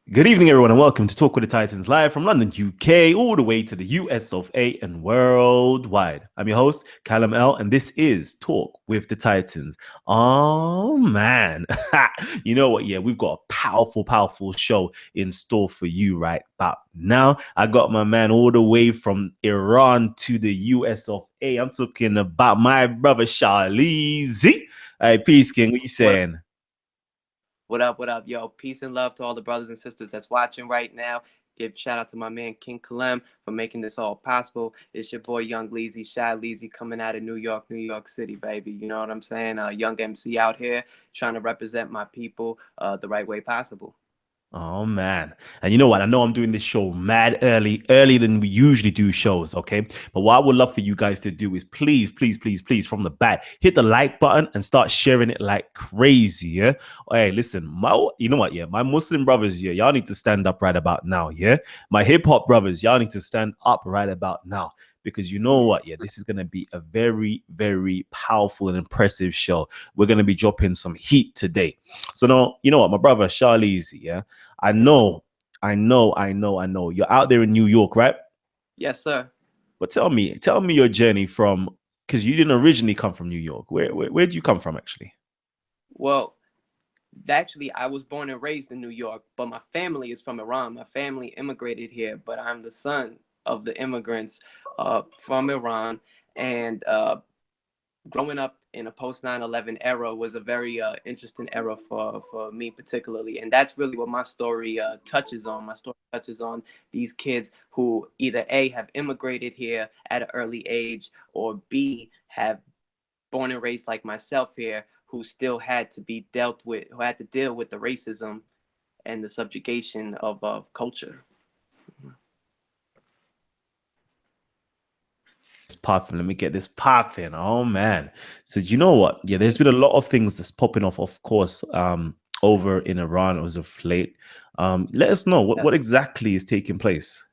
Good evening, everyone, and welcome to Talk with the Titans live from London, UK, all the way to the US of A and worldwide. I'm your host, Kalam L, and this is Talk with the Titans. Oh, man. You know what? Yeah, we've got a powerful show in store for you right about now. I got my man all the way from Iran to the US of A. I'm talking about my brother, Shah Leezy. Hey, peace, King. What you What saying? what up, what up? Yo, peace and love to all the brothers and sisters that's watching right now. Give shout out to my man King Kalam for making this all possible. It's your boy Young Leezy, Shah Leezy coming out of New York City, baby. You know what I'm saying? Young MC out here trying to represent my people the right way possible. Oh man. And you know what? I know I'm doing this show mad earlier than we usually do shows, okay? But what I would love for you guys to do is please, from the back, hit the like button and start sharing it like crazy, yeah? Hey, listen, you know what, yeah? My Muslim brothers, yeah, y'all need to stand up right about now, yeah? My hip hop brothers, y'all need to stand up right about now. Because you know what? Yeah, this is going to be a very powerful and impressive show. We're going to be dropping some heat today. So now, you know what? My brother, Shah Leezy, yeah? I Yes, sir. know, I know. You're out there in New York, right? Yes, sir. But tell me your journey from because you didn't originally come from New York. Where did you come from actually? Well, actually, I was born and raised in New York, but my family is from Iran. My family immigrated here, but I'm the son of the immigrants from Iran. And growing up in a post 9/11 era was a very interesting era for me particularly, and that's really what my story touches on. My story touches on these kids who either A, have immigrated here at an early age, or B, have born and raised like myself here, who still had to be dealt with, who had to deal with the racism and the subjugation of culture. It's popping. Let me get this popping. Oh man. So you know what? Yeah, there's been a lot of things that's popping off, of course, over in Iran as of late. Let us know what Yes. exactly is taking place.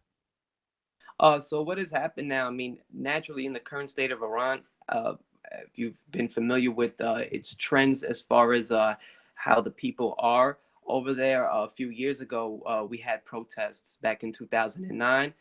So what has happened now? I mean, naturally, in the current state of Iran, if you've been familiar with its trends as far as how the people are over there, a few years ago, we had protests back in 2009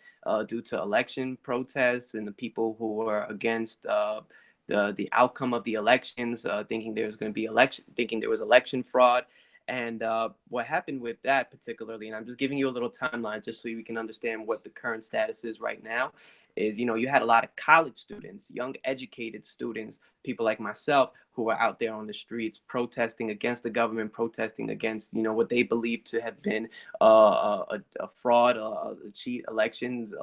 due to election protests and the people who were against the outcome of the elections, thinking there was going to be election, thinking there was election fraud. And what happened with that particularly, and I'm just giving you a little timeline just so we can understand what the current status is right now, is, you had a lot of college students, young educated students, people like myself who were out there on the streets protesting against the government, protesting against, what they believe to have been a fraud, a cheat election.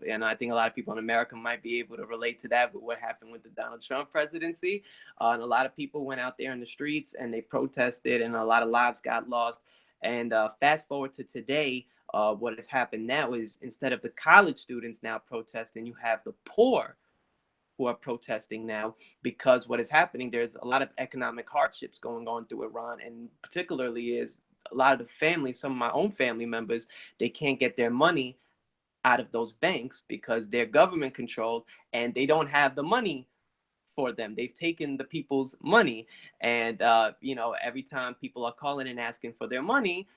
And I think a lot of people in America might be able to relate to that with what happened with the Donald Trump presidency. And a lot of people went out there in the streets and they protested, and a lot of lives got lost. And fast forward to today, what has happened now is instead of the college students now protesting, you have the poor who are protesting now, because what is happening, there's a lot of economic hardships going on through Iran, and particularly is a lot of the families, some of my own family members, they can't get their money out of those banks because they're government controlled, and they don't have the money for them. They've taken the people's money, and every time people are calling and asking for their money,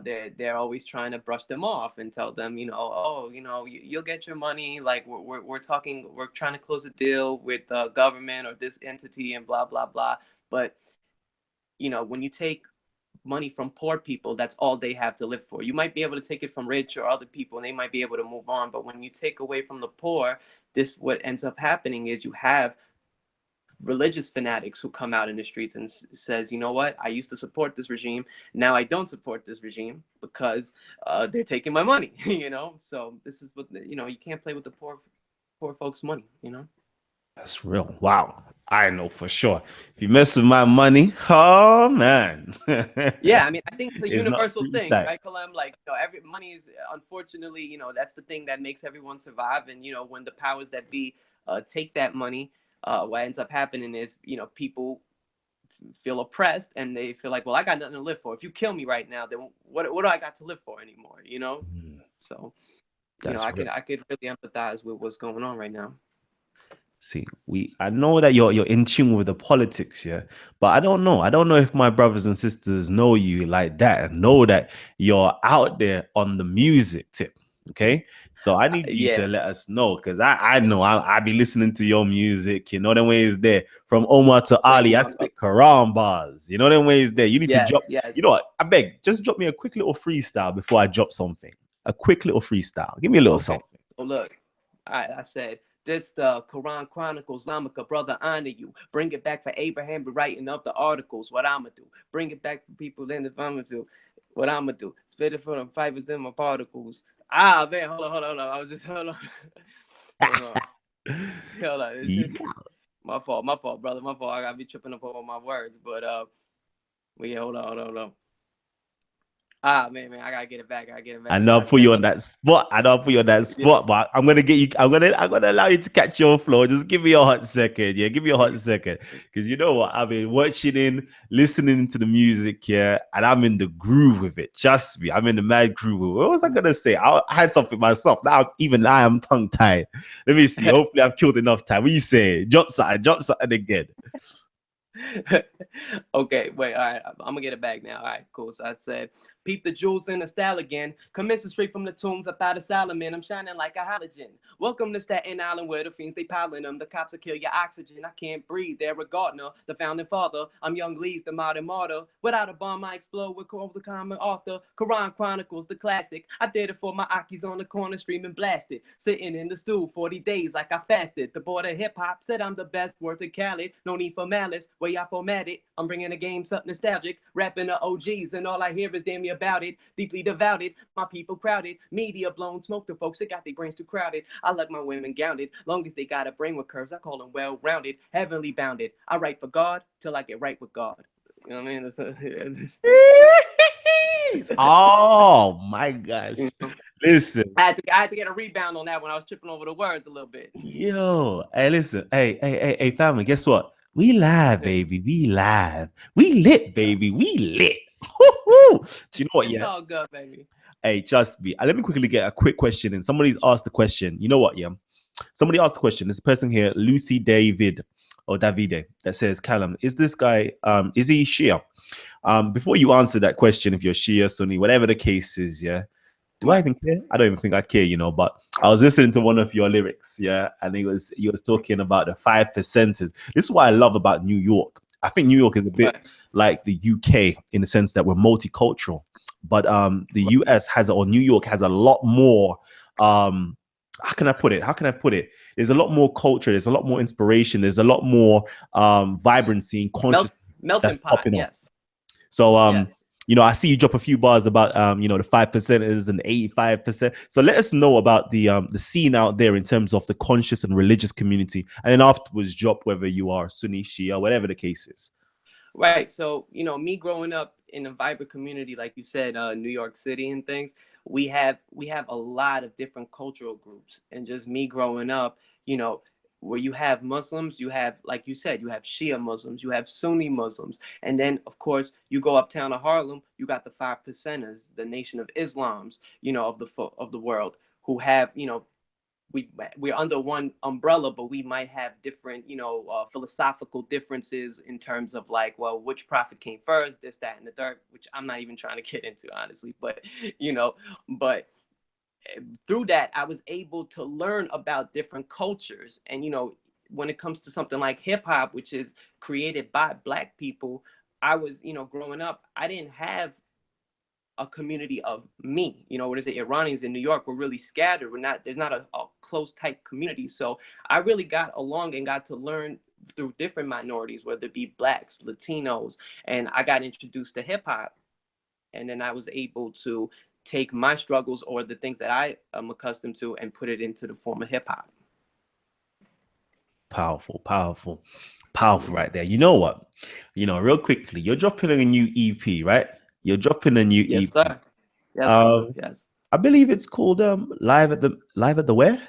they're always trying to brush them off and tell them, oh, you'll get your money. Like we're talking, we're trying to close a deal with the government or this entity and blah blah blah. But when you take money from poor people, that's all they have to live for. You might be able to take it from rich or other people and they might be able to move on, but when you take away from the poor, this what ends up happening is you have religious fanatics who come out in the streets and says, you know what, I used to support this regime, now I don't support this regime because they're taking my money. So this is what you can't play with the poor folks money. That's real. Wow. I know for sure. If you mess with my money, oh man. Yeah, I mean, I think it's a It's not universal thing, freestyle. right, Kalam? Like, every money is, unfortunately, that's the thing that makes everyone survive. And when the powers that be take that money, what ends up happening is, people feel oppressed and they feel like, well, I got nothing to live for. If you kill me right now, then what do I got to live for anymore? Mm, So, that's I real. could really empathize with what's going on right now. See, I know that you're in tune with the politics, yeah, but I don't know. I don't know if my brothers and sisters know you like that and know that you're out there on the music tip. Okay. So I need you to Yeah, let us know because I know I be listening to your music, you know them ways there. From Omar to thank Ali, you, I my brother. spit Quran bars. You know them ways there. You need to drop, Yes, yes. you know what? I beg, just drop me a quick little freestyle before I drop something. A quick little freestyle. Give me a little Okay. something. So look, I said this the Quran Chronicles, Lamaka, brother, honor you. Bring it back for Abraham, be writing up the articles. What I'ma do? Bring it back for people in the I'ma do. What I'ma do? Spit it for them fibers in my particles. Ah man, hold on. I was just hold on. Hold on. Hold on. It's just Yeah. my fault, brother. My fault. I gotta be tripping up over my words. But yeah, hold on. Ah man, I gotta get it back. I gotta get it I back because know I I'll put you said on that spot. I know I'll put you on that yeah. spot, but I'm gonna get you. I'm gonna allow you to catch your flow. Just give me a hot second. Yeah, give me a hot second. Because you know what? I've been watching in, listening to the music, yeah, and I'm in the groove with it. Trust me, I'm in the mad groove with it. What was I gonna say? I had something myself. Now even I am tongue tied. Let me see. Hopefully I've killed enough time. What you say? Drop something again. Okay, wait, all right. I'm gonna get it back now. All right, cool. So I said, peep the jewels in the style again. Commission straight from the tombs up out of Solomon. I'm shining like a halogen. Welcome to Staten Island where the fiends they piling them. The cops will kill your oxygen. I can't breathe. Derek Gardner, the founding father. I'm young Lee's the modern martyr. Without a bomb, I explode with the common author. Quran Chronicles, the classic. I did it for my Akis on the corner, streaming blasted. Sitting in the stool 40 days like I fasted. The board of hip hop said I'm the best word to Khaled. No need for malice. Way I formatted. I'm bringing the game something nostalgic. Rapping the OGs, and all I hear is damn me about it. Deeply devoted, my people crowded. Media blown smoke to folks that got their brains too crowded. I like my women gounded. Long as they got a brain with curves, I call them well rounded. Heavenly bounded. I write for God till I get right with God. You know what I mean? Oh my gosh. You know? Listen. I had to get a rebound on that when I was tripping over the words a little bit. Yo, hey, listen, hey, family, guess what? We live, baby. We live. We lit, baby. We lit. Woo-hoo. Do you know what? It's Yeah. all good, baby. Hey, trust me. Let me quickly get a quick question in. Somebody's asked the question. You know what? Yeah. Somebody asked the question. This person here, Lucy David or Davide, that says, Callum, is this guy, is he Shia? Before you answer that question, if you're Shia, Sunni, whatever the case is, yeah, do I Right. even care? I don't even think I care, you know. But I was listening to one of your lyrics, yeah, and he was talking about the 5%ers. This is what I love about New York. I think New York is a bit Right. like the UK in the sense that we're multicultural, but the US has or New York has a lot more. How can I put it? How can I put it? There's a lot more culture. There's a lot more inspiration. There's a lot more vibrancy and consciousness that's Melting pot. popping off. Yes. So Yes. I see you drop a few bars about the 5%ers and 85%. So let us know about the scene out there in terms of the conscious and religious community, and then afterwards drop whether you are Sunni, Shia, whatever the case is. Right. So, me growing up in a vibrant community, like you said, New York City and things, we have a lot of different cultural groups. And just me growing up, you know, where you have Muslims, you have, like you said, you have Shia Muslims, you have Sunni Muslims, and then of course you go uptown to Harlem, you got the 5%ers, the Nation of Islams, of the world, who have, we're under one umbrella, but we might have different, philosophical differences in terms of like, well, which prophet came first, this, that, and the third, which I'm not even trying to get into, honestly. But you know, but through that, I was able to learn about different cultures, and when it comes to something like hip hop, which is created by Black people, I was, growing up, I didn't have a community of me. What is it? Iranians in New York, we're really scattered. There's not a close tight community. So I really got along and got to learn through different minorities, whether it be Blacks, Latinos, and I got introduced to hip hop. And then I was able to take my struggles or the things that I am accustomed to and put it into the form of hip hop. Powerful, powerful, powerful, right there. You know what? Real quickly, you're dropping a new EP, right? You're dropping a new Yes, EP. sir. Yes, brother. Um, Yes. I believe it's called Live at the where?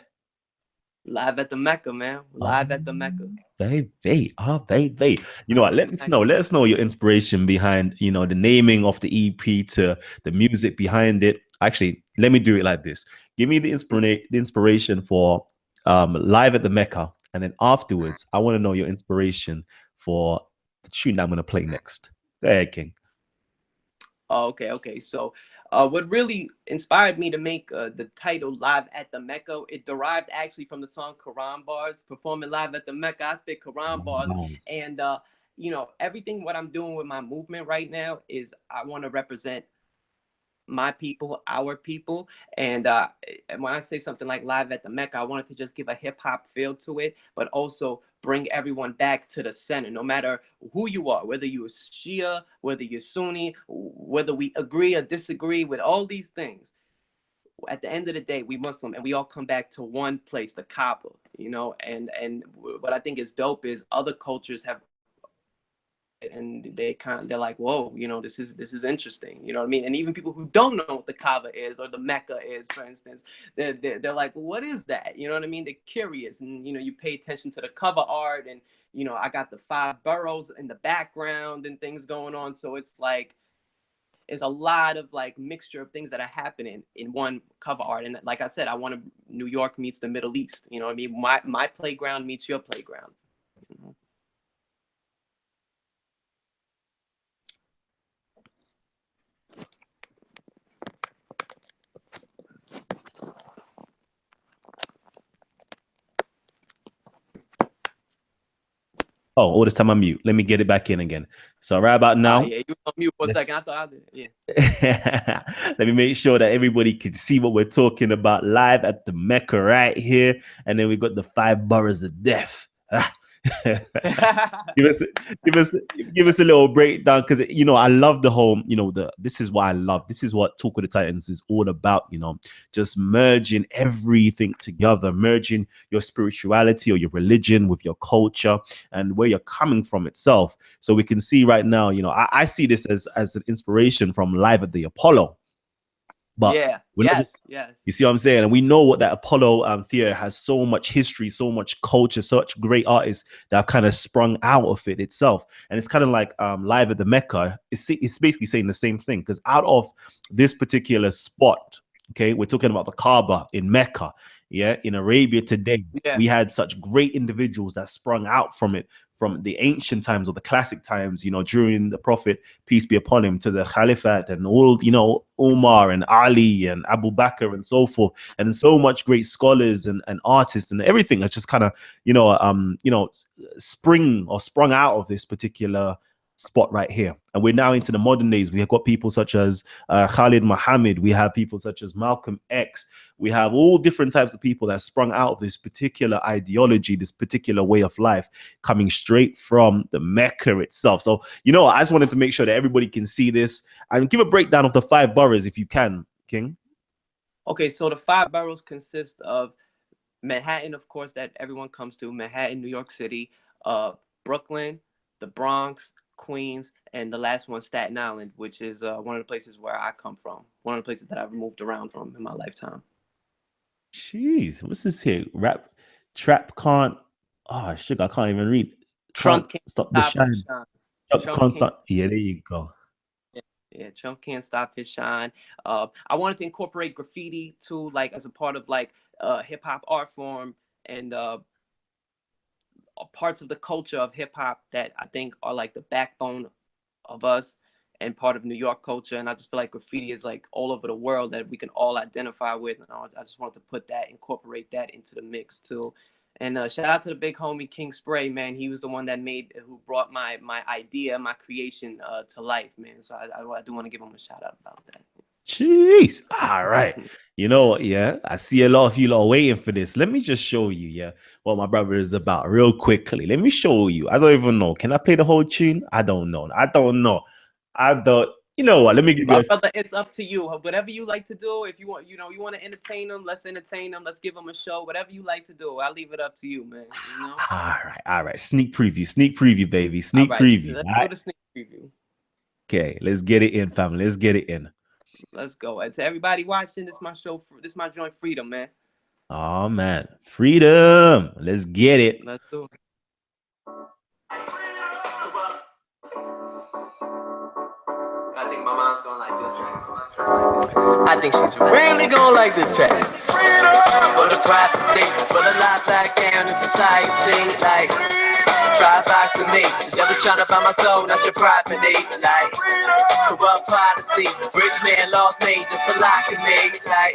Live at the Mecca, man. Oh, Live at the Mecca. baby. Oh, baby. You know Live what? at Let the us know. Mecca. Let us know your inspiration behind, the naming of the EP to the music behind it. Actually, let me do it like this. Give me the inspiration for Live at the Mecca, and then afterwards, I want to know your inspiration for the tune that I'm going to play next. Go ahead, King. Oh, okay. So, what really inspired me to make the title "Live at the Mecca"? It derived actually from the song "Quran Bars," performing live at the Mecca. I spit Quran bars, Nice. and everything what I'm doing with my movement right now is I want to represent my people, our people. And when I say something like live at the Mecca, I wanted to just give a hip hop feel to it, but also bring everyone back to the center, no matter who you are, whether you're Shia, whether you're Sunni, whether we agree or disagree with all these things. At the end of the day, we Muslim and we all come back to one place, the Kaaba, and what I think is dope is other cultures have, and they're like, whoa, this is interesting, you know what I mean? And even people who don't know what the Kaaba is or the Mecca is, for instance, they're like, well, what is that? You know what I mean? They're curious, and you pay attention to the cover art, and I got the 5 boroughs in the background and things going on, so it's like it's a lot of like mixture of things that are happening in one cover art. And like I said, I want to New York meets the Middle East, you know what I mean? My playground meets your playground, you know? Oh, all this time I'm mute. Let me get it back in again. So right about now, Yeah, you were on mute for a let's second. I thought I did. Yeah. let me make sure that everybody can see what we're talking about live at the Mecca right here. And then we got the 5 boroughs of death. give us give us give us a little breakdown, because I love the whole, this is what I love. This is what Talk with the Titans is all about, just merging everything together, merging your spirituality or your religion with your culture and where you're coming from itself. So we can see right now, I see this as an inspiration from Live at the Apollo. But Yeah. we're not Yes. just, Yes. you see what I'm saying? And we know what that Apollo theater has, so much history, so much culture, such great artists that have kind of sprung out of it itself. And it's kind of like Live at the Mecca. It's basically saying the same thing, because out of this particular spot, okay, we're talking about the Kaaba in Mecca, yeah, in Arabia today. Yeah. We had such great individuals that sprung out from it, from the ancient times or the classic times, during the Prophet, peace be upon him, to the Caliphate and all, Umar and Ali and Abu Bakr and so forth. And so much great scholars and artists and everything has just kind of, sprung out of this particular spot right here. And we're now into the modern days. We have got people such as Khalid Muhammad. We have people such as Malcolm X. We have all different types of people that sprung out of this particular ideology, this particular way of life, coming straight from the Mecca itself. So, I just wanted to make sure that everybody can see this and give a breakdown of the 5 boroughs if you can, King. Okay, so the 5 boroughs consist of Manhattan, of course, that everyone comes to, Manhattan, New York City, Brooklyn, the Bronx, Queens, and the last one, Staten Island, which is one of the places where I come from, one of the places that I've moved around from in my lifetime. Jeez, what's this here? Rap, trap can't. Oh, sugar, I can't even read. Can't Trump can't stop the stop his shine. shine. Trump Trump can't can't. stop. Yeah, there you go. Yeah, Trump can't stop his shine. I wanted to incorporate graffiti too, like as a part of like hip hop art form, and parts of the culture of hip hop that I think are like the backbone of us and part of New York culture. And I just feel like graffiti is like all over the world that we can all identify with. And I just wanted to put that, incorporate that into the mix too. And shout out to the big homie King Spray, man. He was the one that who brought my idea, my creation to life, man. So I do want to give him a shout out about that. Jeez. All right. You know what? Yeah, I see a lot of you lot waiting for this. Let me just show you, yeah, what my brother is about real quickly. Let me show you. I don't even know. Can I play the whole tune? I don't know. I don't know. I don't. You know what? Let me give you My a. brother, it's up to you. Whatever you like to do. If you want, you want to entertain them, let's entertain them. Let's give them a show. Whatever you like to do, I'll leave it up to you, man. All right. Sneak preview, baby. All Sneak right, preview. let's All do right. the sneak preview. Okay, let's get it in, family. Let's get it in. Let's go. And to everybody watching, this is my show. This is my joint, Freedom, man. Oh man, freedom. Let's get it. Let's do it. I think my mom's gonna like this track. I think she's really gonna like this track. Freedom! for the privacy, for the life I can in society. Like, try boxing me, never trying to buy my soul, that's your property. Like, corrupt policy, rich man lost me just for locking me. Like,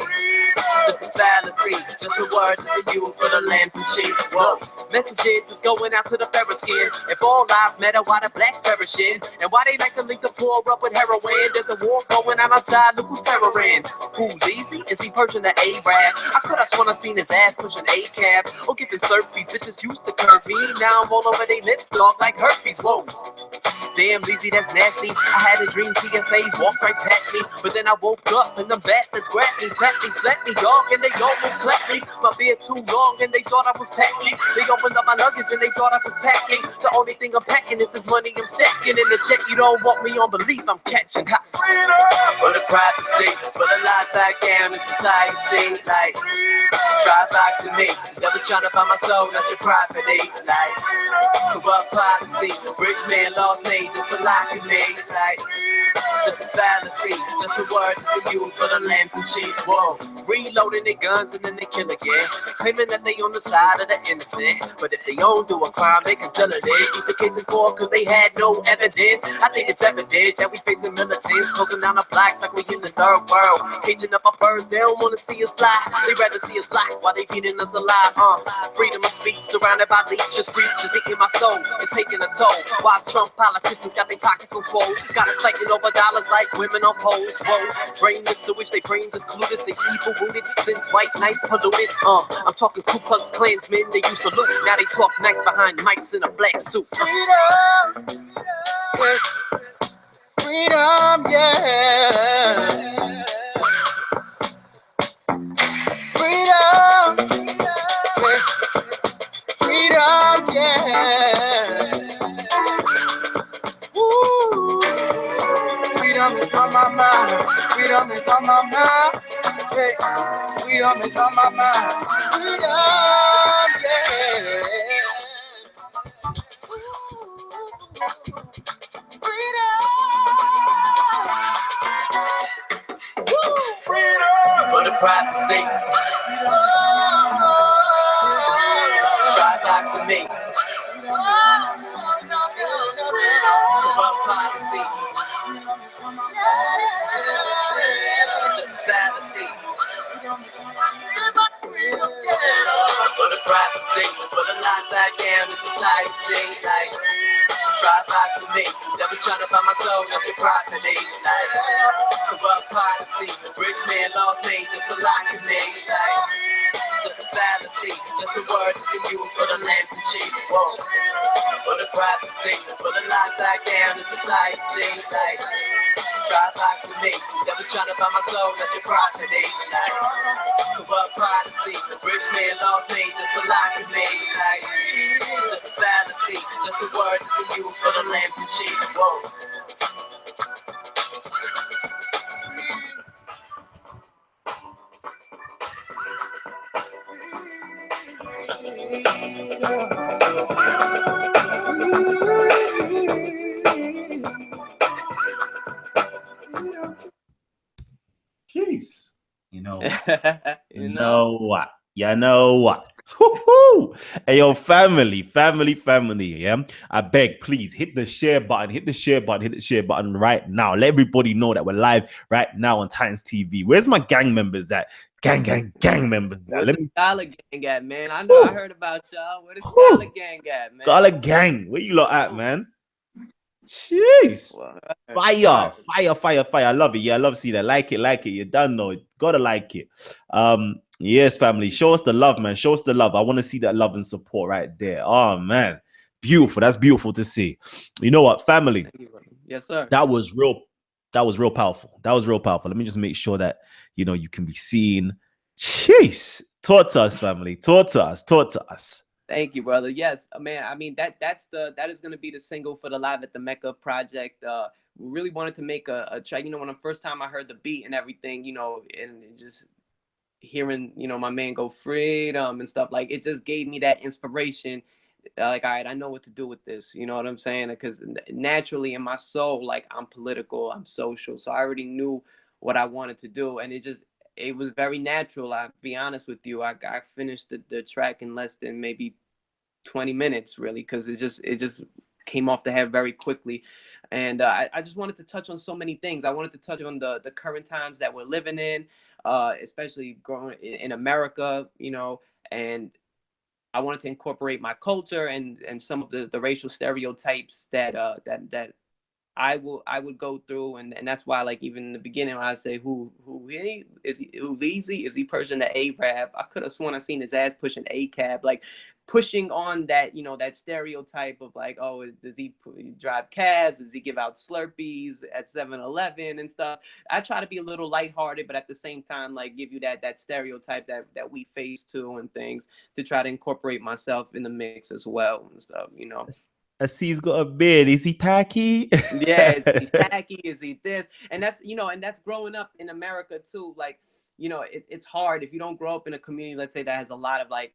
just a fallacy, just a word for you for the lambs and sheep. Whoa, messages is going out to the fair skin. If all lives matter, why the blacks perishing? And why they like to link the poor up with heroin? There's a war going on outside, look who's terroring. Who, Leezy? Is he Persian the A-Rap? I could have sworn I seen his ass pushing A-cab or giving slurpees. Bitches used to curve me, now I'm all over they lips, dog, like herpes. Whoa. Damn, Leezy, that's nasty. I had a dream TSA walked right past me, but then I woke up and the bastards grabbed me, tapped me, slapped me, dog, and they almost clapped me. My beard too long and they thought I was packing. They opened up my luggage and they thought I was packing. The only thing I'm packing is this money I'm stacking. In the check you don't want me on, believe I'm catching. Ha. Freedom for the privacy, for the life I can in society. Like, try boxing me, never trying to buy my soul, that's your property. Like, corrupt policy, rich man lost me just for locking me. Like, just a fallacy, just a word for you for the lambs and sheep. Whoa, reloading their guns and then they kill again, claiming that they on the side of the innocent. But if they don't do a crime, they consider it. Keep the case in court cause they had no evidence. I think it's evident that we facing militants closing down the blocks like we in the third world. Caging up our birds, they don't wanna see us fly. They rather see us locked while they beating us alive. Freedom of speech surrounded by leeches, creatures eating my soul. It's taking a toll. While Trump politicians got their pockets on swole, got us fighting over dollars like women on poles. Whoa, drain the sewage, they brains is clueless. The evil rooted since white knights polluted. I'm talking Ku Klux Klansmen, they used to loot. Now they talk nice behind mics in a black suit. Freedom, freedom, yeah. Freedom, freedom, yeah. Woo. Freedom is on my mind. Freedom is on my mind. Hey. Freedom is on my mind. Freedom, yeah. Freedom for the privacy. Try boxing me. Corrupt policy. Just a fallacy. For the privacy, for the life I am in society. Like, try boxing me, never trying to buy my soul, that's your property. Like, corrupt policy, rich man lost me just for locking me. Like, just a fallacy, just a word you can use for the lambs and sheep. Whoa. For the privacy, for the life I am in society. Like, try boxing me, never trying to buy my soul, that's your property. Like, corrupt policy, rich man lost me just for locking me. Like, just a fallacy, just a word you can use for the lambs and sheep. Whoa. Jeez. You know what? You know what? You know what? Woo-hoo! Hey, yo, family, yeah? I beg, please hit the share button, hit the share button right now. Let everybody know that we're live right now on Titans TV. Where's my gang members at? Gang members at? where's Let the me. Scholar Gang at, man? I know I heard about y'all. Where the Scholar Gang at, man? Scholar Gang, where you lot at, man? Jeez. Fire. I love it. Yeah, I love seeing that. Like it. You done know it. Gotta like it. Yes, family. Show us the love, man. Show us the love. I want to see that love and support right there. Oh man. Beautiful. That's beautiful to see. You know what, family? Yes, sir. That was real powerful. Let me just make sure that you can be seen. Jeez. Talk to us, family. Talk to us. Thank you, brother. Yes, man. I mean that is going to be the single for the Live at the Mecca project. We really wanted to make a track. When the first time I heard the beat and everything, and just hearing my man go freedom and stuff, like it just gave me that inspiration. Like, all right, I know what to do with this. You know what I'm saying? Because naturally in my soul, like I'm political, I'm social, so I already knew what I wanted to do, and it just it was very natural. I'll be honest with you. I finished the track in less than maybe 20 minutes, really, because it just came off the head very quickly. And I just wanted to touch on so many things. I wanted to touch on the current times that we're living in, especially growing in America, and I wanted to incorporate my culture and some of the racial stereotypes that I would go through, and that's why, like, even in the beginning when I say who Leezy is, he pushing the A-rap. I could have sworn I seen his ass pushing A-cab, like pushing on that, that stereotype of like, oh, does he drive cabs, does he give out Slurpees at 7-Eleven and stuff. I try to be a little lighthearted, but at the same time, like, give you that stereotype that we face too, and things, to try to incorporate myself in the mix as well and stuff. I see he's got a beard. Is he Packy? Yeah, is he tacky? Is he this? And that's growing up in America too. Like, it's hard if you don't grow up in a community, let's say, that has a lot of like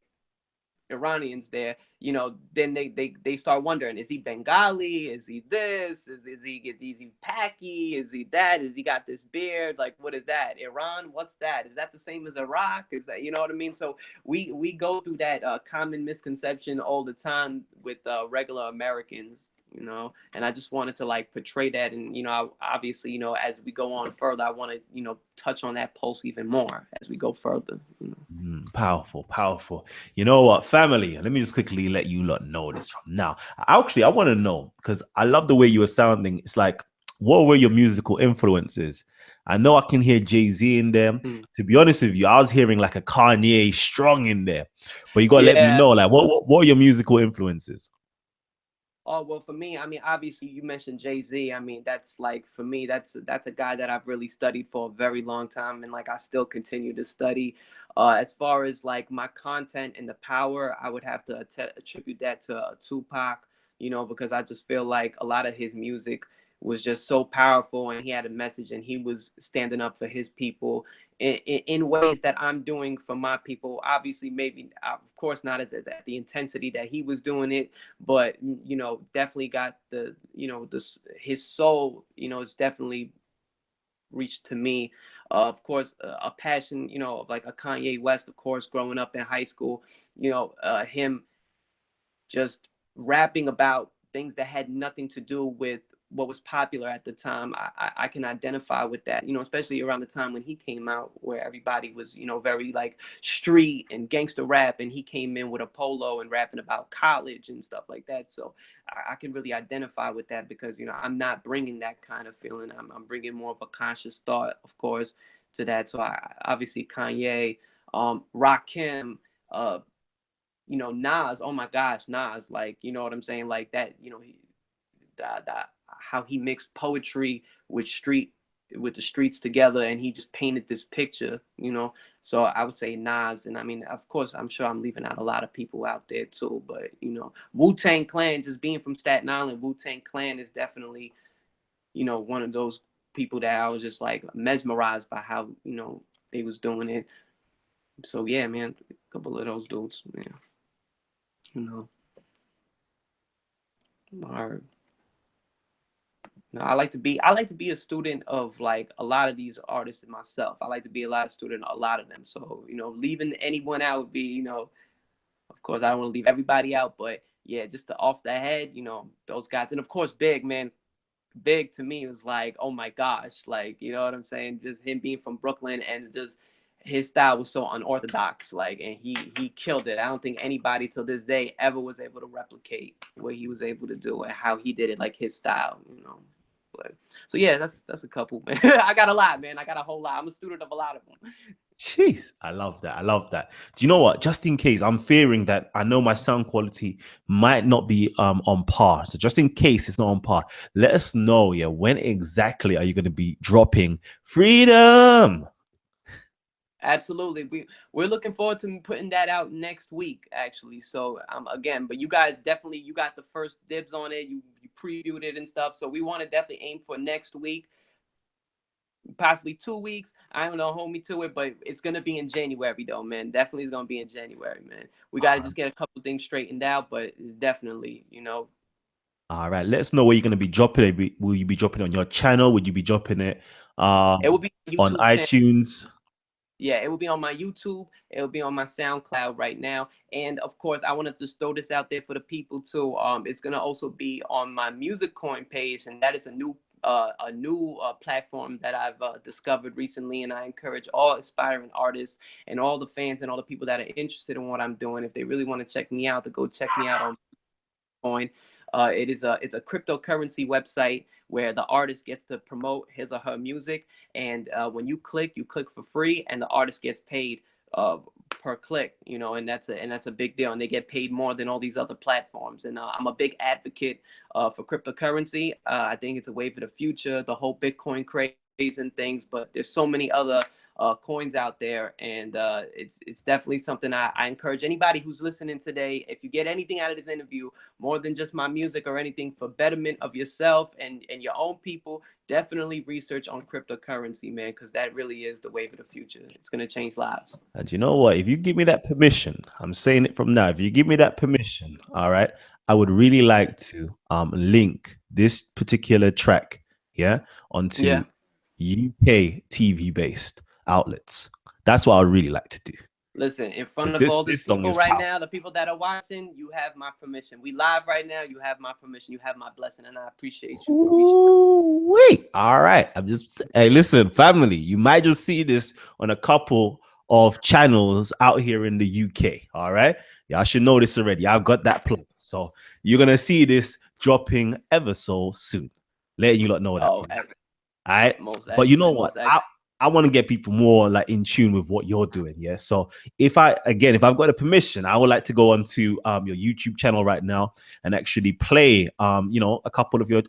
Iranians there, then they start wondering, is he Bengali? Is he this? Is he Paki? Is he that? Is he got this beard? Like, what is that? Iran? What's that? Is that the same as Iraq? Is that, you know what I mean? So we go through that common misconception all the time with regular Americans, and I just wanted to like portray that. And, obviously, as we go on further, I want to, touch on that pulse even more as we go further. Powerful, powerful. You know what, family? Let me just quickly let you lot know this from now. Actually, I want to know, because I love the way you were sounding. It's like, what were your musical influences? I know I can hear Jay-Z in there. To be honest with you, I was hearing like a Kanye strong in there. But you got to let me know, like, what are your musical influences? Oh, well, for me, I mean, obviously you mentioned Jay-Z. I mean, that's like, for me, that's a guy that I've really studied for a very long time. And like, I still continue to study. As far as like my content and the power, I would have to attribute that to Tupac, because I just feel like a lot of his music was just so powerful, and he had a message, and he was standing up for his people in ways that I'm doing for my people. Obviously, maybe, of course, not as at the intensity that he was doing it, but definitely got his soul, it's definitely reached to me. Of course, a passion, of like a Kanye West, of course, growing up in high school, him just rapping about things that had nothing to do with what was popular at the time. I can identify with that, especially around the time when he came out, where everybody was, very like street and gangster rap, and he came in with a polo and rapping about college and stuff like that. So I can really identify with that, because, I'm not bringing that kind of feeling. I'm bringing more of a conscious thought, of course, to that. So obviously Kanye, Rakim, Nas, oh my gosh, Nas, like, you know what I'm saying? Like that, how he mixed poetry with the streets together, and he just painted this picture, So I would say Nas. And I mean, of course, I'm sure I'm leaving out a lot of people out there too, but Wu-Tang Clan, just being from Staten Island, Wu-Tang Clan is definitely, one of those people that I was just like mesmerized by how, they was doing it. So yeah, man, a couple of those dudes, man. Or, I like to be a student of like a lot of these artists and myself. I like to be a lot of student of a lot of them. So, leaving anyone out would be, of course, I don't want to leave everybody out, but yeah, just off the head, those guys. And of course, Big, man. Big to me was like, oh my gosh, like, you know what I'm saying? Just him being from Brooklyn, and just his style was so unorthodox, like, and he killed it. I don't think anybody till this day ever was able to replicate what he was able to do and how he did it, like his style, But so yeah, that's a couple, man. I got a lot, man. I got a whole lot. I'm a student of a lot of them. Jeez, I love that. I love that. Do you know what? Just in case, I'm fearing that I know my sound quality might not be on par. So just in case it's not on par, let us know. Yeah, when exactly are you going to be dropping Freedom? Absolutely. We're looking forward to putting that out next week, actually. So again, but you guys definitely, you got the first dibs on it. You previewed it and stuff. So we want to definitely aim for next week, possibly 2 weeks. I don't know, hold me to it, but it's gonna be in January though, man. Definitely is gonna be in January, man. We gotta just get a couple things straightened out, but it's definitely, All right, let us know where you're going to be dropping it. Will you be dropping it on your channel? Would you be dropping it it will be on YouTube channel. iTunes? Yeah, it will be on my YouTube. It will be on my SoundCloud right now. And of course, I wanted to throw this out there for the people too. It's gonna also be on my Music Coin page, and that is a new platform that I've discovered recently. And I encourage all aspiring artists and all the fans and all the people that are interested in what I'm doing, if they really want to check me out, to go check me out on Coin. It's a cryptocurrency website where the artist gets to promote his or her music, and when you click for free, and the artist gets paid per click, you know, and that's a big deal, and they get paid more than all these other platforms. And I'm a big advocate for cryptocurrency. I think it's a wave of the future, the whole Bitcoin craze and things, but there's so many other coins out there, and it's definitely something I encourage anybody who's listening today. If you get anything out of this interview, more than just my music or anything, for betterment of yourself and your own people, definitely research on cryptocurrency, man, because that really is the wave of the future. It's going to change lives. And you know what? If you give me that permission, I'm saying it from now. If you give me that permission, all right, I would really like to link this particular track, yeah, onto UK TV based outlets. That's what I would really like to do. Listen, in front of all these people right now, the people that are watching, you have my permission. We live right now. You have my permission. You have my blessing, and I appreciate you for reaching. Wait, all right. Hey, listen, family. You might just see this on a couple of channels out here in the UK. All right, yeah, I should know this already. I've got that plug, so you're gonna see this dropping ever so soon. Letting you lot know that. All right, but you know what? I want to get people more like in tune with what you're doing. Yeah. So if I've got a permission, I would like to go onto your YouTube channel right now and actually play a couple of your,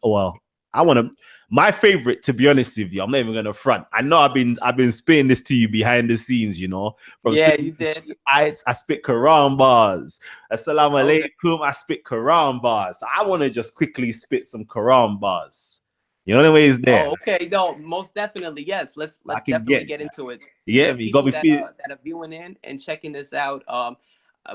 my favorite, to be honest with you. I'm not even gonna front. I know I've been spitting this to you behind the scenes, you know. You did. I spit Quran bars. Assalamu alaikum. I spit Quran bars. So I want to just quickly spit some Quran bars. You know the way is there. Oh, okay. No, most definitely. Yes. Let's definitely get into it. Yeah, you got me that are viewing in and checking this out.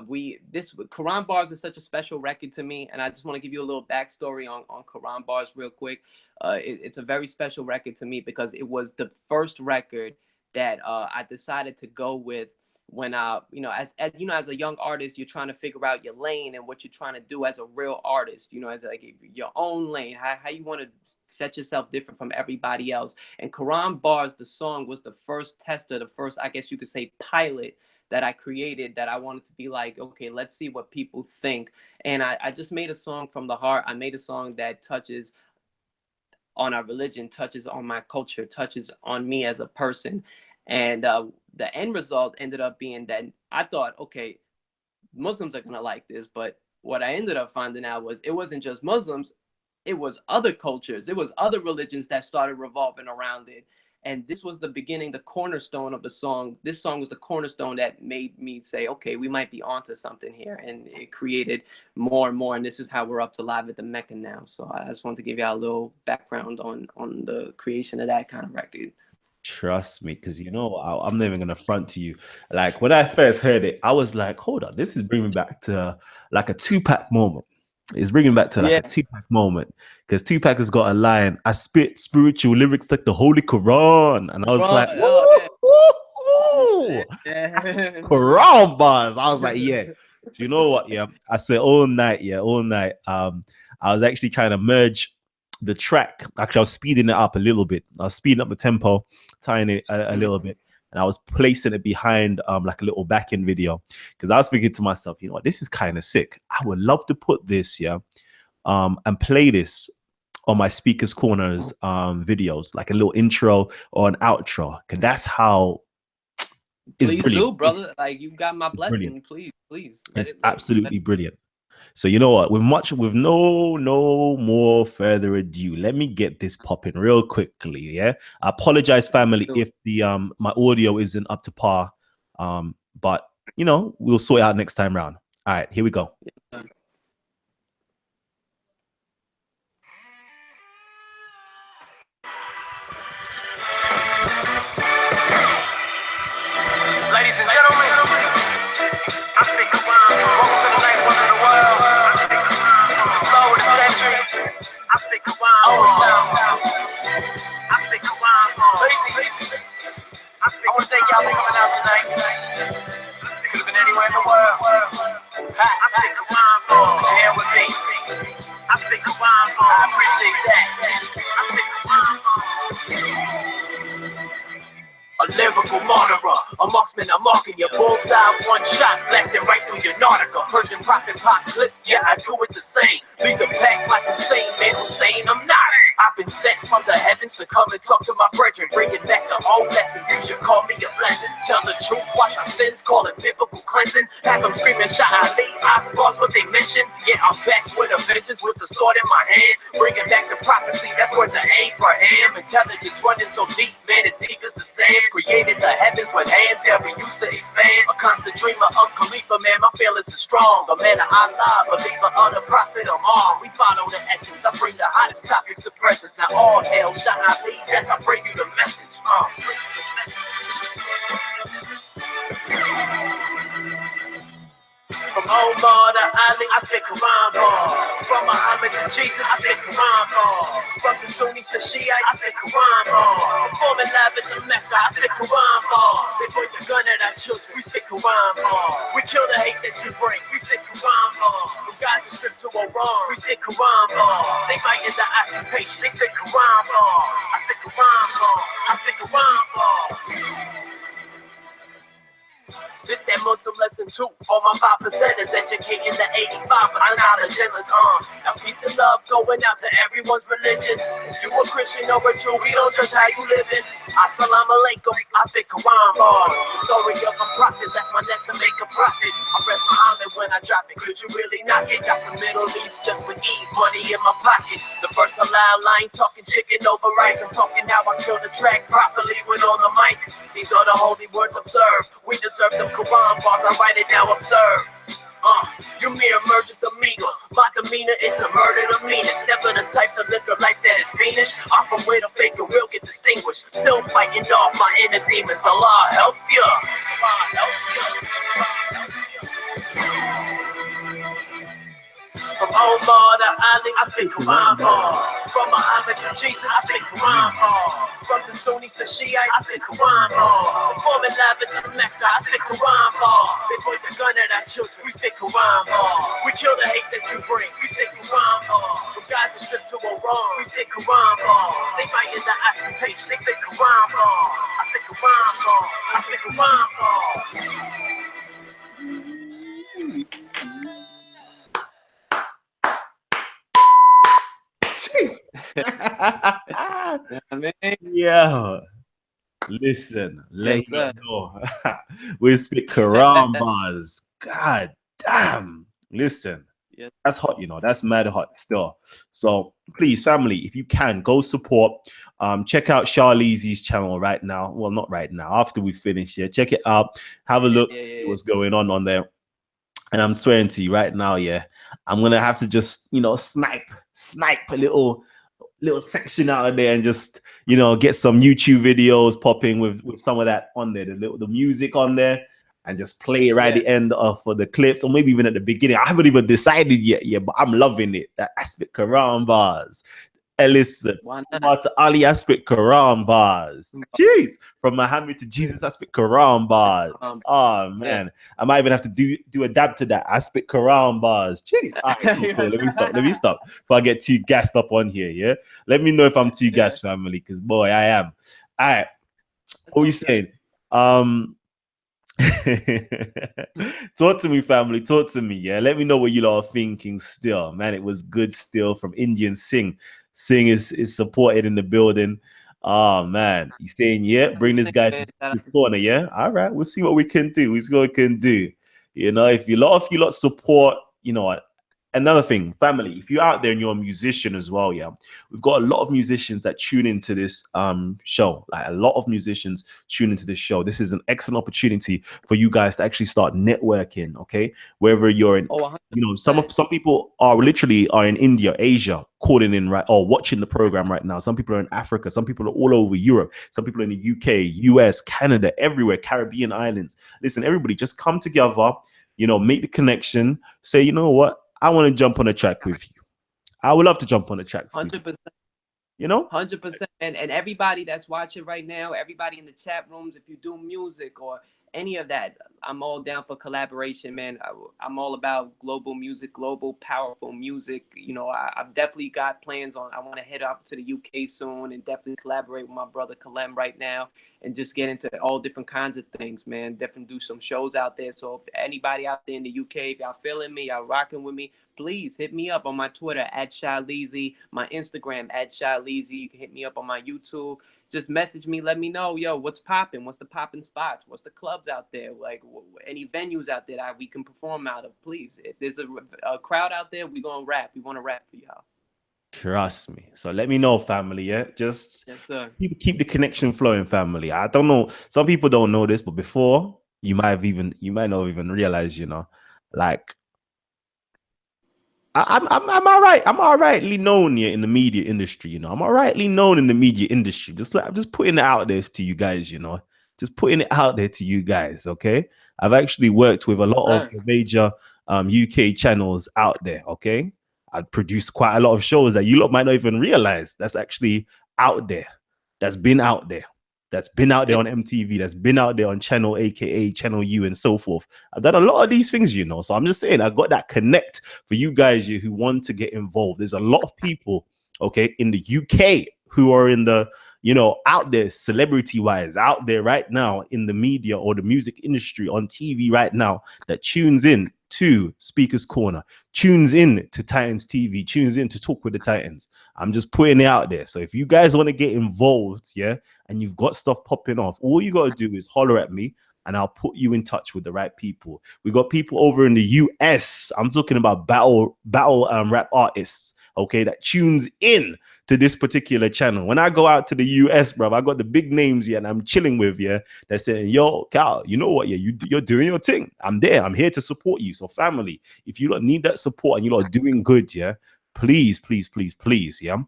This Quran Bars is such a special record to me, and I just want to give you a little backstory on Quran Bars real quick. It's a very special record to me because it was the first record that I decided to go with when as a young artist, you're trying to figure out your lane and what you're trying to do as a real artist, as like your own lane, how you want to set yourself different from everybody else. And Quran Bars, the song, was the first tester, the first, I guess you could say, pilot that I created, that I wanted to be like, okay, let's see what people think. And I just made a song from the heart. I made a song that touches on our religion, touches on my culture, touches on me as a person. And the end result ended up being that I thought, okay, Muslims are going to like this. But what I ended up finding out was it wasn't just Muslims. It was other cultures. It was other religions that started revolving around it. And this was the beginning, the cornerstone of the song. This song was the cornerstone that made me say, okay, we might be onto something here. And it created more and more. And this is how we're up to Live at the Mecca now. So I just wanted to give you a little background on the creation of that kind of record. Trust me, because I'm not even gonna front to you. Like when I first heard it, I was like, "Hold on, this is bringing me back to like a Tupac moment." It's bringing back to like a Tupac moment, because Tupac has got a line, "I spit spiritual lyrics like the Holy Quran," and I was like, Quran bars. I was like, yeah. Do you know what? Yeah, I said all night. I was actually trying to merge the track. Actually, I was speeding it up a little bit. I was speeding up the tempo, tying it a little bit, and I was placing it behind like a little back-end video, because I was thinking to myself, you know what, this is kind of sick. I would love to put this and play this on my Speakers Corners videos, like a little intro or an outro, because that's how Please do, brother. Like, you got my blessing. Brilliant. Please. It's absolutely brilliant. So you know what? With no more further ado, let me get this popping real quickly. Yeah, I apologize, family, if the my audio isn't up to par. But we'll sort it out next time round. All right, here we go. Ladies and gentlemen, I speak Quran. Welcome to the night one in the world. Flow of the century. I speak Quran. I speak Quran. Leezy. I want to thank y'all coming out tonight. It could have been anywhere in the world. I think a rhyme ball. Here with me. I think a rhyme ball. I appreciate that. I think a rhyme ball. A lyrical monitor, a marksman, I'm marking your bullseye, one shot, blasting right through your nautical. Persian prophet pop clips, yeah, I do it the same. Lead the pack like Hussein, man, Hussein, I'm not. I've been sent from the heavens to come and talk to my brethren, bringing back the old lessons. You should call me a blessing. Tell the truth, wash our sins, call it biblical cleansing. Have them screaming, Shah Leezy, I lost what they mentioned. Yeah, I'm back with a vengeance, with the sword in my hand, bringing back the prophecy. That's where the Abraham intelligence running so deep, man, as deep as the sand. Created the heavens with hands that we used to expand. A constant dreamer of Khalifa, man, my feelings are strong. A man of Allah, believer of the prophet of all. We follow the essence, I bring the hottest topics to presence. Now all hail Shah Leezy, yes, I bring you the message. From Omar to Ali, I spit Quran ball. From Muhammad to Jesus, I spit Quran ball. From the Sunnis to Shiites, I spit Quran ball. From forming lab at the Mecca, I spit Quran ball. They put the gun at our children, we spit Quran ball. We kill the hate that you bring, we spit Quran ball. From Gaza Strip to Iran, we spit Quran ball. They fight in the occupation, they spit Quran ball. I spit Quran ball, I spit Quran ball. This that Muslim lesson 2 for my 5%ers, educating the 85% out of Jimmers. Now peace and love going out to everyone's religion. If you a Christian or a Jew, we don't judge how you living. Assalamu alaikum, I spit Quran bars. The story of a prophet, left my nest to make a profit. I read Muhammad when I drop it, could you really knock it? Got the Middle East just with ease, money in my pocket. The first halal line, talking chicken over rice. I'm talking how I kill the track properly when on the mic. These are the holy words observed. We deserve them Quran bars, I write it now, observe. You mere emergence amigo. My demeanor is the murder the meanest. Never the type to live a life that is fiendish. I'm from where the fake and real get distinguished. Still fighting off my inner demons. Allah help ya. Allah help ya. From Omar to Ali, I spit Quran ball. From Muhammad to Jesus, I spit Quran ball. From the Sunnis to Shiites, I spit Quran ball. From forming lab at the Mecca, I spit Quran ball. They point the gun at our children, we spit Quran ball. We kill the hate that you bring, we spit Quran ball. From Gaza Strip to Iran, we spit Quran ball. They fight in the occupation, they spit Quran ball. I spit Quran ball, I spit Quran ball. Yeah, listen, let you know. We speak Quran bars. God damn. Listen, that's hot, you know, that's mad hot still. So please, family, if you can, go support. Check out Shah Leezy's channel right now. Well, not right now, after we finish here. Check it out, have a look, see what's going on there. And I'm swearing to you right now, yeah, I'm gonna have to just, you know, snipe a little section out of there and just, you know, get some YouTube videos popping with some of that on there, the music on there, and just play it right at the end for the clips, or maybe even at the beginning. I haven't even decided yet, but I'm loving it. That aspect Quran bars. Listen, to Ali aspect Quran bars. Jeez, from Muhammad to Jesus aspect Quran bars. Oh man, I might even have to do a dab to that aspect Quran bars. Jeez, cool. Let me stop before I get too gassed up on here. Yeah, let me know if I'm too gassed, family, because boy, I am. All right, what are we saying? Talk to me, family. Talk to me. Yeah, let me know what you lot are thinking. Still, man, it was good. Still, from Indian Singh. Singh is supported in the building. Oh man, he's saying, yeah, bring this guy to his corner. Yeah, all right, we'll see what we can do. We'll see what we can do. You know, if you lot support, you know, another thing, family, if you're out there and you're a musician as well, yeah, we've got a lot of musicians that tune into this show. Like a lot of musicians tune into this show. This is an excellent opportunity for you guys to actually start networking. Okay, wherever you're in, you know, some people are literally in India, Asia, calling in right or watching the program right now. Some people are in Africa. Some people are all over Europe. Some people are in the UK, US, Canada, everywhere, Caribbean islands. Listen, everybody, just come together. You know, make the connection. Say, you know what? I want to jump on a track with you. I would love to jump on a track. 100%. you know? 100%. And everybody that's watching right now, everybody in the chat rooms, if you do music or any of that, I'm all down for collaboration, man. I'm all about global music, global powerful music. You know, I've definitely got plans on. I want to head up to the UK soon and definitely collaborate with my brother Kalam right now and just get into all different kinds of things, man. Definitely do some shows out there. So if anybody out there in the UK, if y'all feeling me, y'all rocking with me, please hit me up on my Twitter at Shah Leezy, my Instagram at Shah Leezy. You can hit me up on my YouTube. Just message me, let me know, yo, what's popping? What's the popping spots? What's the clubs out there? Like any venues out there that we can perform out of? Please, if there's a crowd out there, we gonna rap. We want to rap for y'all. Trust me. So let me know, family. Yeah, just Yes, sir. keep the connection flowing, family. I don't know. Some people don't know this, but before you might not even realize, you know, like I'm all right. I'm all rightly known here in the media industry. You know, I'm all rightly known in the media industry. I'm just putting it out there to you guys. You know, just putting it out there to you guys. Okay, I've actually worked with a Yes, lot of sir. the major UK channels out there. Okay, I've produced quite a lot of shows that you lot might not even realize that's actually out there. That's been out there. That's been out there on MTV. That's been out there on Channel, aka Channel U, and so forth. I've done a lot of these things, you know. So I'm just saying, I got that connect for you guys who want to get involved. There's a lot of people, okay, in the UK who are in the, you know, out there celebrity wise, out there right now in the media or the music industry on TV right now that tunes in to Speaker's Corner, tunes in to Titans TV, tunes in to Talk with the Titans. I'm just putting it out there. So if you guys want to get involved, yeah, and you've got stuff popping off, all you got to do is holler at me and I'll put you in touch with the right people. We got people over in the US. I'm talking about battle rap artists, okay, that tunes in to this particular channel. When I go out to the US, bro, I got the big names here and I'm chilling with, yeah, they're saying, yo, Cal, you know what, yeah, you're doing your thing. I'm there. I'm here to support you. So family, if you don't need that support and you're doing good, yeah, please, please, please, please, yeah,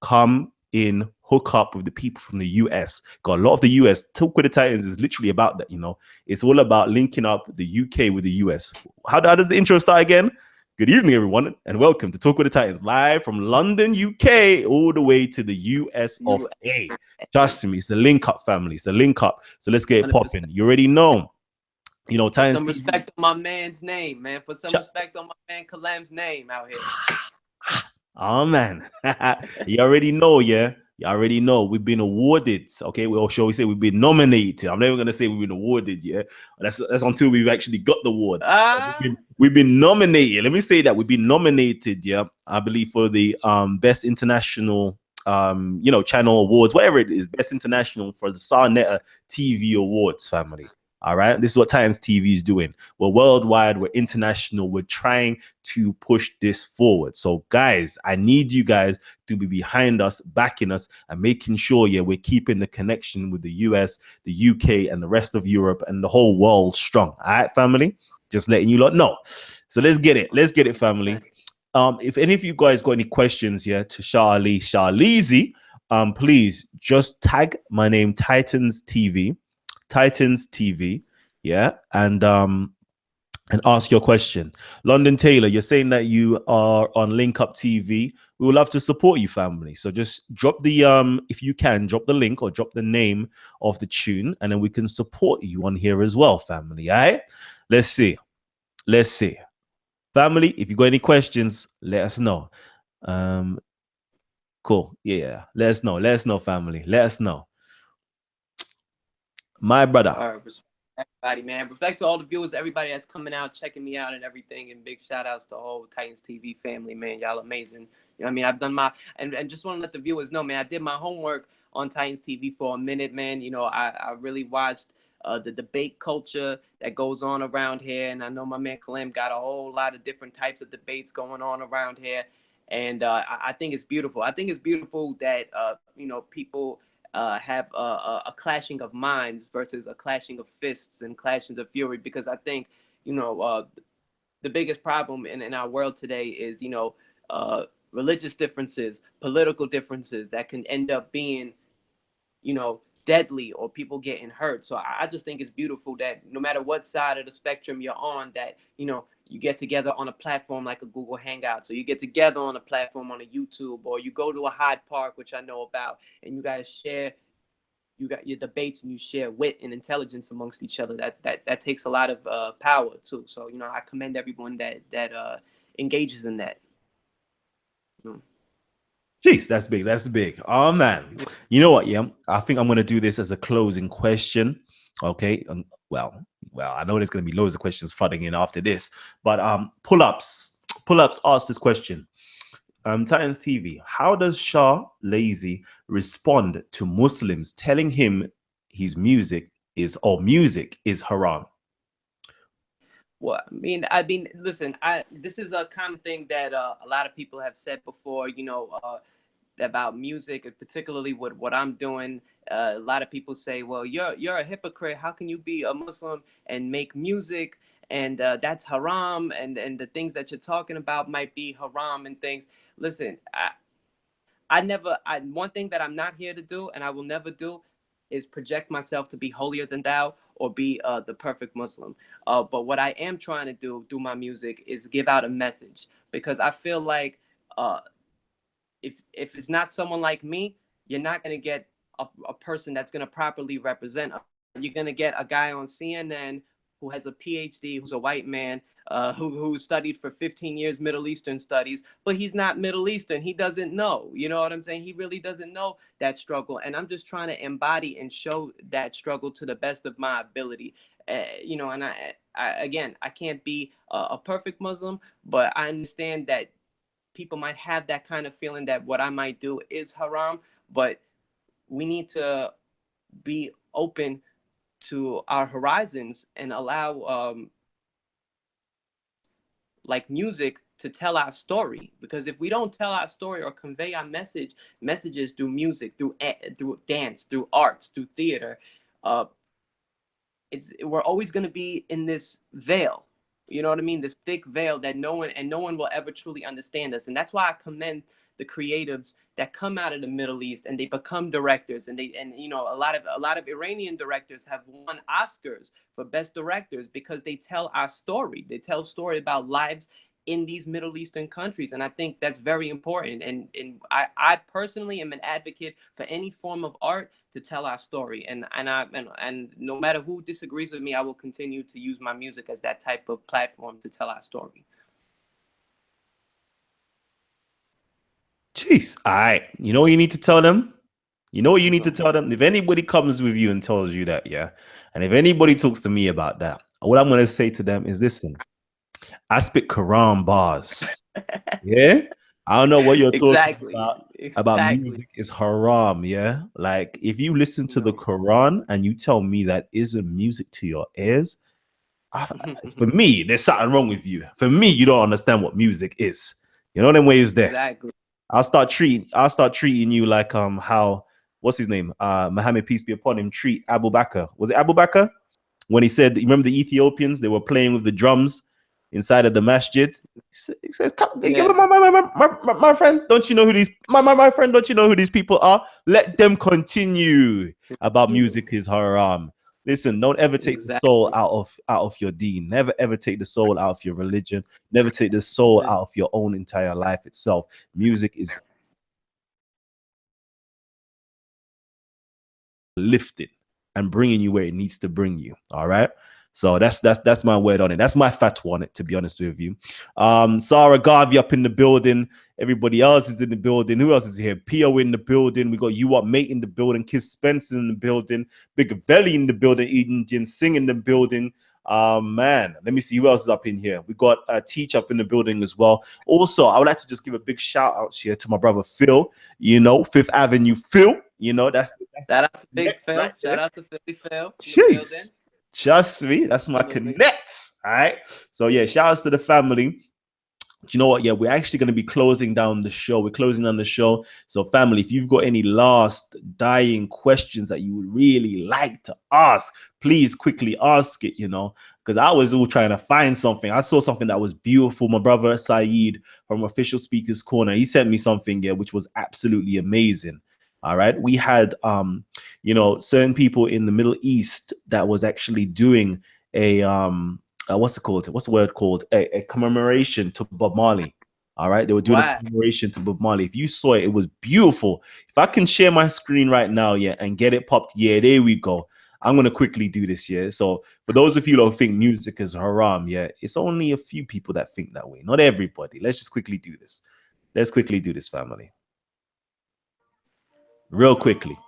come in, hook up with the people from the US. Got a lot of the US. Talk with the Titans is literally about that, you know. It's all about linking up the UK with the US. How does the intro start again? Good evening, everyone, and welcome to Talk with the Titans, live from London, UK, all the way to the US of A. Trust me, it's a link up, family. It's a link up. So let's get it 100%. popping. You already know. You know, Put Titans some TV. respect on my man's name, man. Put some respect on my man Kalam's name out here. Oh man, you already know, yeah. You already know we've been awarded. Okay, well, shall we say we've been nominated? I'm never gonna say we've been awarded, yeah. That's until we've actually got the award. We've been nominated. Let me say that we've been nominated, yeah. I believe for the best international you know, channel awards, whatever it is, best international for the Sarnetta TV Awards, family. All right, this is what Titans TV is doing. We're worldwide, we're international, we're trying to push this forward. So, guys, I need you guys to be behind us, backing us, and making sure, yeah, we're keeping the connection with the US, the UK, and the rest of Europe and the whole world strong. All right, family? Just letting you lot know. So let's get it. Let's get it, family. If any of you guys got any questions, yeah, to Shah Leezy, please just tag my name, Titans TV, yeah, and ask your question. London Taylor, you're saying that you are on Link Up TV. We would love to support you, family. So just drop the if you can, drop the link or drop the name of the tune, and then we can support you on here as well, family. All right, let's see. Family, if you got any questions, let us know. Cool. Yeah, let us know, family. Let us know. My brother. All right, everybody, man. Respect to all the viewers, everybody that's coming out, checking me out and everything. And big shout outs to the whole Titans TV family, man. Y'all amazing. You know what I mean? I've done my, and just want to let the viewers know, man, I did my homework on Titans TV for a minute, man. You know, I really watched the debate culture that goes on around here. And I know my man Kalam got a whole lot of different types of debates going on around here. And I think it's beautiful. I think it's beautiful that, you know, people have a clashing of minds versus a clashing of fists and clashing of fury, because I think, you know, the biggest problem in our world today is, you know, religious differences, political differences that can end up being, you know, deadly or people getting hurt. So I just think it's beautiful that no matter what side of the spectrum you're on, that you get together on a platform like a Google Hangout. So you get together on a platform on a YouTube, or you go to a Hyde Park, which I know about, and you guys share. You got your debates and you share wit and intelligence amongst each other. That takes a lot of power too. So I commend everyone that engages in that. Jeez, that's big. That's big. Oh man. You know what? Yeah, I think I'm gonna do this as a closing question. Okay. Well, I know there's gonna be loads of questions flooding in after this, but pull-ups. Pull-ups asked this question. Titans TV. How does Shah Leezy respond to Muslims telling him his music is haram? Well, listen. This is a kind of thing that a lot of people have said before. About music, and particularly what I'm doing. A lot of people say, "Well, you're a hypocrite. How can you be a Muslim and make music? And that's haram. And the things that you're talking about might be haram and things." Listen, one thing that I'm not here to do, and I will never do, is project myself to be holier than thou or be the perfect Muslim. But what I am trying to do through my music is give out a message, because I feel like if it's not someone like me, you're not going to get a person that's going to properly represent. You're going to get a guy on CNN who has a PhD, who's a white man, who studied for 15 years Middle Eastern studies, but he's not Middle Eastern. He doesn't know. You know what I'm saying? He really doesn't know that struggle. And I'm just trying to embody and show that struggle to the best of my ability. And again, I can't be a perfect Muslim, but I understand that people might have that kind of feeling that what I might do is haram, but we need to be open to our horizons and allow like music to tell our story. Because if we don't tell our story or convey our messages through music, through dance, through arts, through theater, we're always going to be in this veil. You know what I mean? This thick veil that no one will ever truly understand us. And that's why I commend the creatives that come out of the Middle East and they become directors. And a lot of Iranian directors have won Oscars for best directors because they tell our story. They tell story about lives in these Middle Eastern countries. And I think that's very important. And I personally am an advocate for any form of art to tell our story. And no matter who disagrees with me, I will continue to use my music as that type of platform to tell our story. Jeez. All right. You know what you need to tell them? You know what you need to tell them? If anybody comes with you and tells you that, yeah, and if anybody talks to me about that, what I'm going to say to them is, listen, I spit Quran bars. Yeah. I don't know what you're talking about music is haram. Yeah. Like if you listen to the Quran and you tell me that isn't music to your ears, for me, there's something wrong with you. For me, you don't understand what music is. You know them ways there. Exactly. I'll start treating you like how what's his name? Muhammad, peace be upon him, treat Abu Bakr. Was it Abu Bakr? When he said, you remember the Ethiopians, they were playing with the drums inside of the masjid. He says, my friend, don't you know who these my friend, don't you know who these people are? Let them continue about music is haram. Listen, don't ever take the soul out of your deen. Never ever take the soul out of your religion. Never take the soul out of your own entire life itself. Music is lifted and bringing you where it needs to bring you. All right. So that's my word on it. That's my fatwa on it, to be honest with you. Sarah Garvey up in the building. Everybody else is in the building. Who else is here? Pio in the building. We got You Up Mate in the building. Kiss Spencer in the building. Big Valley in the building. Eden Jin Singh in the building. Man, let me see who else is up in here. We got Teach up in the building as well. Also, I would like to just give a big shout out here to my brother Phil. You know, Fifth Avenue Phil. You know, that's shout out to Big Phil. Right, shout out to Philly Phil. Jeez. Trust me, that's my connect. All right. So yeah, shout outs to the family. Do you know what? Yeah, we're actually going to be closing down the show. We're closing down the show. So, family, if you've got any last dying questions that you would really like to ask, please quickly ask it, you know, because I was all trying to find something. I saw something that was beautiful. My brother Saeed from Official Speakers Corner, he sent me something, yeah, which was absolutely amazing. All right. We had you know, certain people in the Middle East that was actually doing a what's it called? What's the word called? A commemoration to Bob Marley. All right. They were doing a Wow. commemoration to Bob Marley. If you saw it, it was beautiful. If I can share my screen right now, yeah, and get it popped, yeah, there we go. I'm gonna quickly do this, yeah. So for those of you who think music is haram, yeah, it's only a few people that think that way. Not everybody. Let's just quickly do this. Let's quickly do this, family. Real quickly.